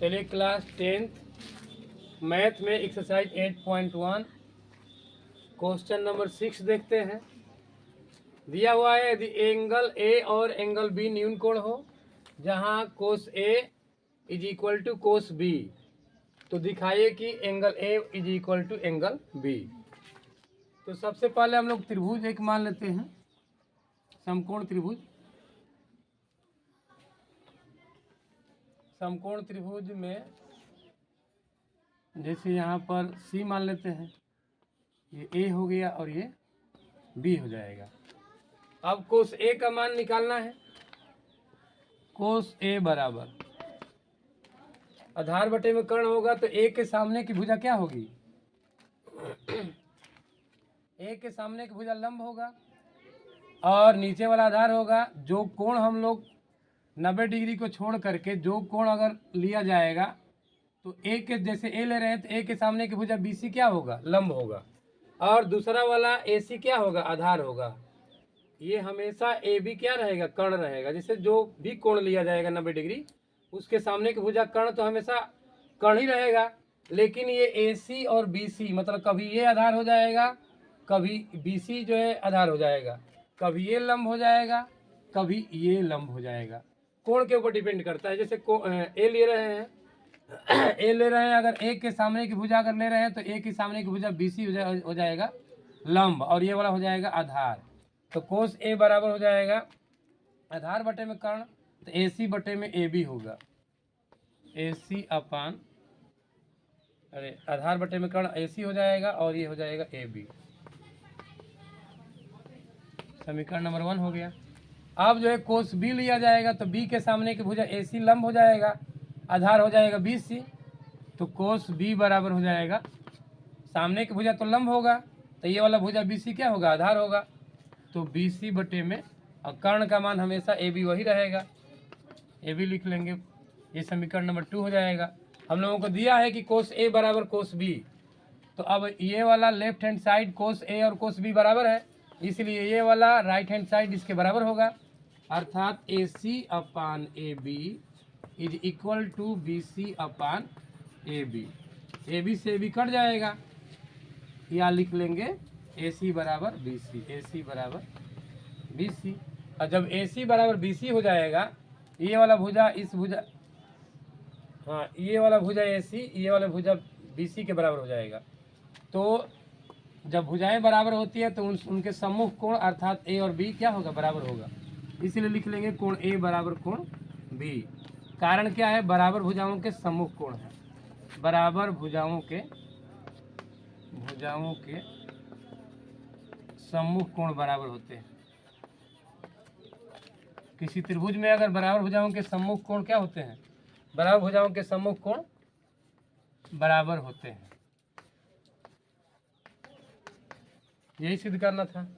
चलिए class 10th math में exercise 8.1 question number 6 देखते हैं। दिया हुआ है यदि एंगल ए और एंगल बी न्यून कोण हो, जहां cos A is equal to cos B, तो दिखाइए कि angle A is equal to angle B. तो सबसे पहले हम लोग त्रिभुज एक मान लेते हैं, समकोण त्रिभुज। समकोण त्रिभुज में जैसे यहाँ पर सी मान लेते हैं, ये ए हो गया और ये बी हो जाएगा। अब कोस ए का मान निकालना है। कोस ए बराबर आधार बटे में कर्ण होगा, तो ए के सामने की भुजा क्या होगी? ए के सामने की भुजा लंब होगा और नीचे वाला आधार होगा। जो कोण हम लोग 90 डिग्री को छोड़ करके जो कोण अगर लिया जाएगा, तो ए के जैसे ए ले रहे हैं तो ए के सामने की भुजा बीसी क्या होगा? लंब होगा। और दूसरा वाला एसी क्या होगा? आधार होगा। ये हमेशा ए बी क्या रहेगा? कर्ण रहेगा। जैसे जो भी कोण लिया जाएगा 90 डिग्री, उसके सामने की भुजा कर्ण तो हमेशा कर्ण ही रहेगा। लेकिन ये एसी और बीसी मतलब कभी ये आधार हो जाएगा, कभी बीसी जो है आधार हो जाएगा, कभी ये लंब हो जाएगा, कभी ये लंब हो जाएगा। कोण के ऊपर डिपेंड करता है। जैसे ए ले रहे हैं ए ले रहे हैं, अगर ए के सामने की भुजा अगर ले रहे हैं तो ए के सामने की भुजा बीसी हो जाएगा लंब, और ये वाला हो जाएगा आधार। तो कोस ए बराबर हो जाएगा आधार बटे में कर्ण, तो ए सी बटे में ए बी होगा। ए सी अपान आधार बटे में कर्ण ए सी हो जाएगा और ये हो जाएगा ए बी। समीकरण नंबर 1 हो गया। अब जो है कोस बी लिया जाएगा, तो बी के सामने की भुजा ए सी लंब हो जाएगा, आधार हो जाएगा बी सी। तो कोस बी बराबर हो जाएगा, सामने की भुजा तो लंब होगा, तो ये वाला भुजा बी सी क्या होगा? आधार होगा। तो बी सी बटे में, और कर्ण का मान हमेशा ए बी वही रहेगा, ए बी लिख लेंगे। ये समीकरण नंबर 2 हो जाएगा। हम लोगों को दिया है कि कोस ए बराबर कोस बी, तो अब ये वाला लेफ्ट हैंड साइड कोस ए और कोस बी बराबर है, इसलिए ये वाला राइट हैंड साइड इसके बराबर होगा। अर्थात A C upon A B is equal to B C upon A B. A B से ए बी कट जाएगा, या लिख लेंगे ए सी बराबर बी सी, ए सी बराबर बी सी। और जब ए सी बराबर बी सी हो जाएगा, ये वाला भुजा इस भुजा, हाँ ये वाला भुजा ए सी, ये वाला भुजा बी सी के बराबर हो जाएगा। तो जब भुजाएं बराबर होती है तो उनके सम्मुख कोण अर्थात ए और बी क्या होगा? बराबर होगा। इसीलिए लिख लेंगे कोण ए बराबर कोण बी। कारण क्या है? बराबर भुजाओं के सम्मुख कोण है। बराबर भुजाओं के सम्मुख कोण बराबर होते हैं। किसी त्रिभुज में अगर बराबर भुजाओं के सम्मुख कोण क्या होते हैं? बराबर भुजाओं के सम्मुख कोण बराबर होते हैं। यही सिद्ध करना था।